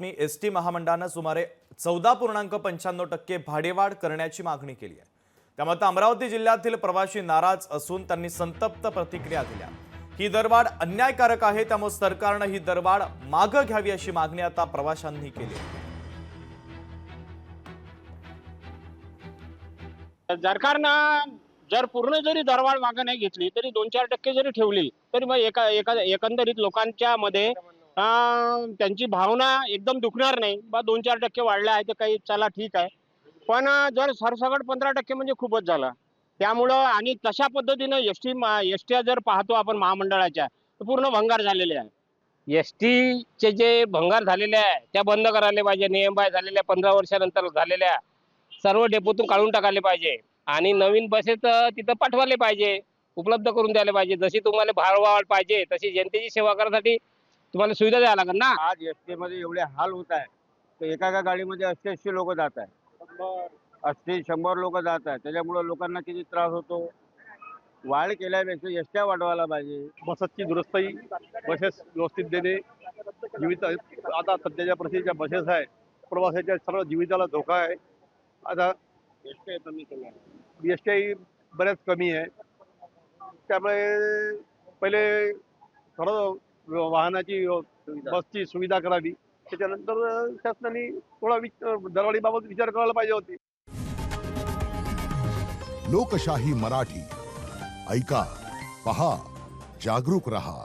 ST महामंडळानं सुमारे 14.95% भाडेवाढ करण्याची मागणी केली आहे। त्यामुळे अमरावती जिल्ह्यातील प्रवासी नाराज असून त्यांनी संतप्त प्रतिक्रिया दिल्या। ही दरवाढ अन्यायकारक आहे, त्यामुळे सरकारने ही दरवाढ मागे घ्यावी अशी मागणी आता प्रवाशांनी केली आहे। सरकारनं जर पूर्ण जरी दरवाढ मागे नाही घेतली तरी 2-4% जरी ठेवली तरी मग एकंदरीत लोकांच्या मध्ये त्यांची भावना एकदम दुखणार नाही। 2-4% वाढले आहे तर काही चला ठीक आहे, पण जर सरसकट 15% म्हणजे खूपच झालं। त्यामुळं आणि तशा पद्धतीनं एसट्या जर पाहतो आपण महामंडळाच्या तर पूर्ण भंगार झालेले आहे। एसटीचे जे भंगार झालेले आहे त्या बंद करायला पाहिजे। नियम बाह्य झालेल्या 15 वर्षानंतर झालेल्या सर्व डेपोतून काढून टाकायला पाहिजे आणि नवीन बसेस तिथं पाठवायला पाहिजे, उपलब्ध करून द्यायला पाहिजे। जशी तुम्हाला भाडवाढ पाहिजे तशी जनतेची सेवा करण्यासाठी तुम्हाला सुविधा द्यायला लागेल ना। आज एसटी मध्ये एवढे हाल होत आहे तर एका गाडीमध्ये 80 लोक जात आहे, 80-100 लोक जात आहे। त्याच्यामुळे लोकांना किती त्रास होतो। वाढ केल्यापेक्षा एसट्या वाढवायला पाहिजे। बसची दुरुस्ती, बसेस व्यवस्थित देणे, जीवित आता सध्याच्या परिस्थितीच्या बसेस आहे प्रवासाच्या सर्व जीविताला धोका आहे। आता एसटी बऱ्याच कमी आहे, त्यामुळे पहिले थोडं वाहनाची बसची सुविधा करावी, त्याच्यानंतर शासनाने थोडा दरवाढीबाबत विचार करायला पाहिजे होती। लोकशाही मराठी ऐका, पहा, जागरूक रहा।